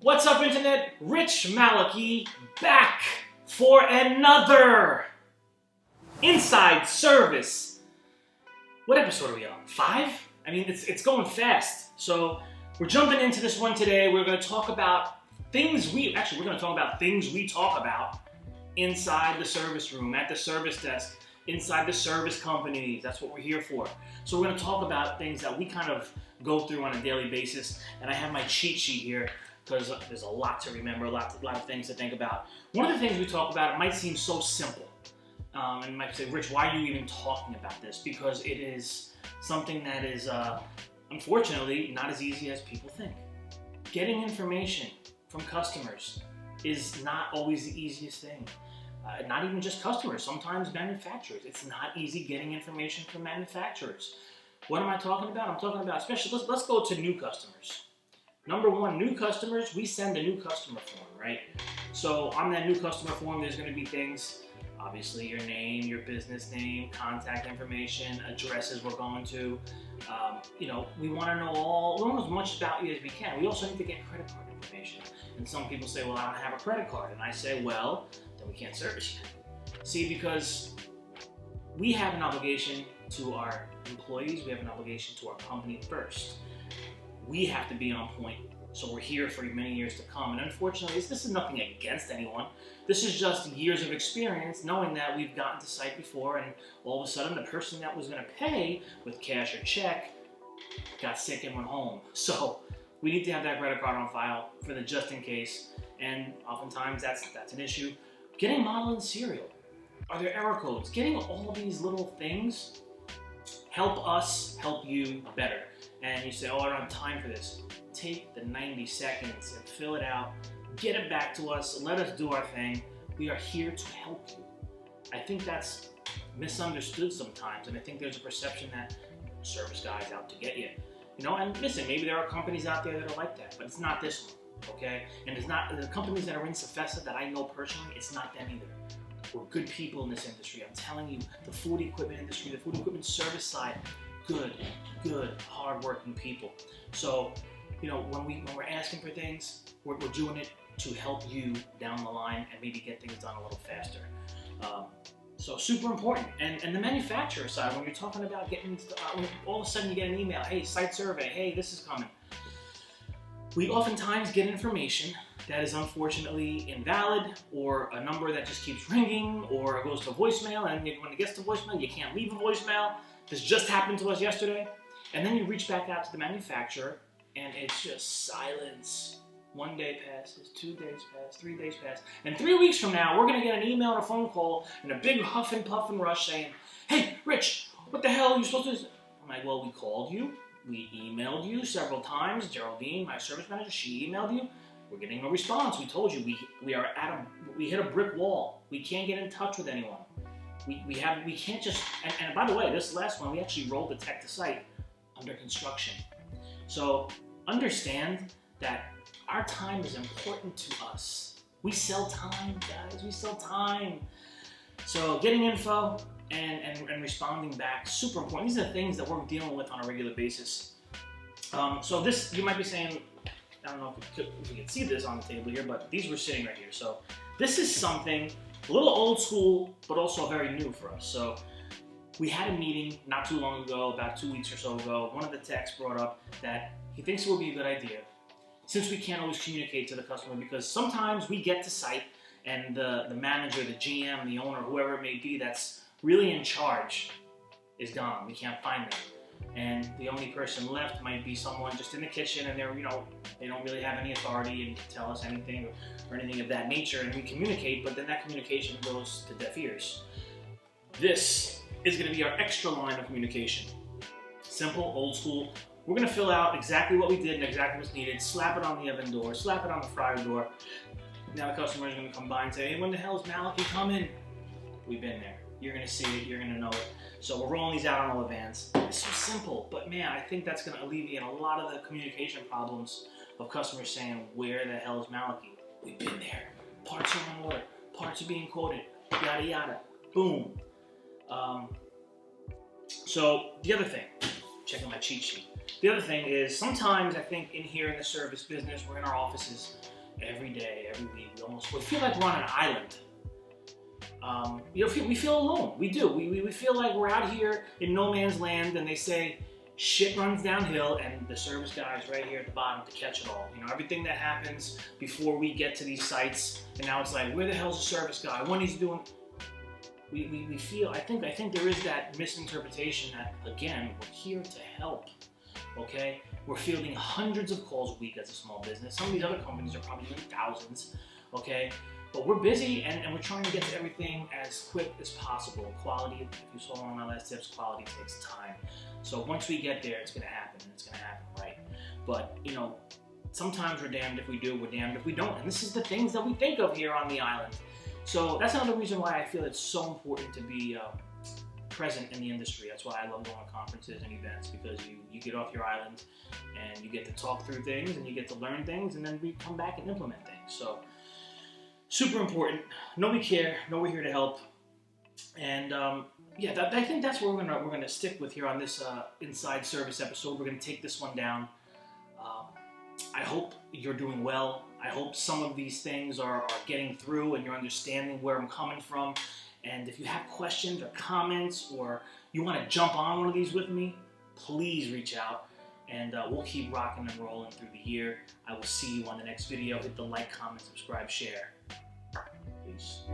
What's up, Internet? Rich Maliki back for another Inside Service. What episode are we on? 5? I mean, it's going fast. So we're jumping into this one today. We're going to talk about things we talk about inside the service room, at the service desk, inside the service companies. That's what we're here for. So we're going to talk about things that we kind of go through on a daily basis. And I have my cheat sheet here because there's a lot to remember, a lot of things to think about. One of the things we talk about, it might seem so simple. And you might say, Rich, why are you even talking about this? Because it is something that is, unfortunately, not as easy as people think. Getting information from customers is not always the easiest thing. Not even just customers, sometimes manufacturers. It's not easy getting information from manufacturers. What am I talking about? I'm talking about, especially, let's go to new customers. Number one, new customers, we send a new customer form, right? So on that new customer form, there's going to be things, obviously your name, your business name, contact information, addresses we're going to. We want to know as much about you as we can. We also need to get credit card information. And some people say, well, I don't have a credit card. And I say, well, then we can't service you. See, because we have an obligation to our employees, we have an obligation to our company first. We have to be on point, so we're here for many years to come. And unfortunately, this is nothing against anyone. This is just years of experience knowing that we've gotten to site before and all of a sudden the person that was going to pay with cash or check got sick and went home. So we need to have that credit card on file for the just in case. And oftentimes that's an issue. Getting model and serial. Are there error codes? Getting all these little things help us help you better. And you say, oh, I don't have time for this. Take the 90 seconds and fill it out. Get it back to us. Let us do our thing. We are here to help you. I think that's misunderstood sometimes. And I think there's a perception that service guy's out to get you. And listen, maybe there are companies out there that are like that, but it's not this one, okay? And it's not the companies that are in Sefesa that I know personally, it's not them either. We're good people in this industry. I'm telling you, the food equipment industry, the food equipment service side, good, hard-working people. So, when we're asking for things, we're doing it to help you down the line and maybe get things done a little faster. So super important. And the manufacturer side, when you're talking about getting, when all of a sudden you get an email, hey, site survey, hey, this is coming. We oftentimes get information that is unfortunately invalid, or a number that just keeps ringing, or it goes to voicemail, and when it gets to voicemail, you can't leave a voicemail. This just happened to us yesterday. And then you reach back out to the manufacturer, and it's just silence. 1 day passes, 2 days pass, 3 days pass. And 3 weeks from now, we're going to get an email or a phone call and a big huff and puff and rush saying, hey, Rich, what the hell are you supposed to do? I'm like, well, we called you. We emailed you several times. Geraldine, my service manager, she emailed you. We're getting no response. We told you we hit a brick wall. We can't get in touch with anyone. We can't just, and by the way, this last one, we actually rolled the tech to site under construction. So understand that our time is important to us. We sell time, guys, we sell time. So getting info and responding back, super important. These are the things that we're dealing with on a regular basis. So this, you might be saying, I don't know if you can see this on the table here, but these were sitting right here. So this is something a little old school, but also very new for us. So we had a meeting not too long ago, about 2 weeks or so ago. One of the techs brought up that he thinks it would be a good idea, since we can't always communicate to the customer, because sometimes we get to site and the manager, the GM, the owner, whoever it may be that's really in charge is gone. We can't find them. And the only person left might be someone just in the kitchen, and they're, they don't really have any authority and can tell us anything or anything of that nature, and we communicate, but then that communication goes to deaf ears. This is going to be our extra line of communication. Simple, old school. We're going to fill out exactly what we did and exactly what's needed, slap it on the oven door, slap it on the fryer door. Now the customer is going to come by and say, hey, when the hell is Maliki coming? We've been there. You're going to see it. You're going to know it. So we're rolling these out on all advance. It's so simple, but man, I think that's going to alleviate a lot of the communication problems of customers saying, where the hell is Maliki? We've been there. Parts are on order. Parts are being quoted. Yada, yada. Boom. So the other thing, checking my cheat sheet. the other thing is sometimes I think in here in the service business, we're in our offices every day, every week. We feel like we're on an island. We feel alone. We do. We feel like we're out here in no man's land, and they say shit runs downhill, and the service guy is right here at the bottom to catch it all. Everything that happens before we get to these sites, and now it's like, where the hell's the service guy? What he's doing? We feel. I think there is that misinterpretation that, again, we're here to help. Okay, we're fielding hundreds of calls a week as a small business. Some of these other companies are probably doing thousands. Okay. But we're busy and we're trying to get to everything as quick as possible. Quality, if you saw one of my last tips, quality takes time. So once we get there, it's going to happen, and it's going to happen right. But, sometimes we're damned if we do, we're damned if we don't. And this is the things that we think of here on the island. So that's another reason why I feel it's so important to be present in the industry. That's why I love going to conferences and events, because you get off your island and you get to talk through things and you get to learn things, and then we come back and implement things. So super important. Know we care. Know we're here to help. And I think that's what we're gonna stick with here on this inside service episode. We're gonna take this one down. I hope you're doing well. I hope some of these things are getting through and you're understanding where I'm coming from. And if you have questions or comments, or you want to jump on one of these with me, please reach out. And we'll keep rocking and rolling through the year. I will see you on the next video. Hit the like, comment, subscribe, share. Peace.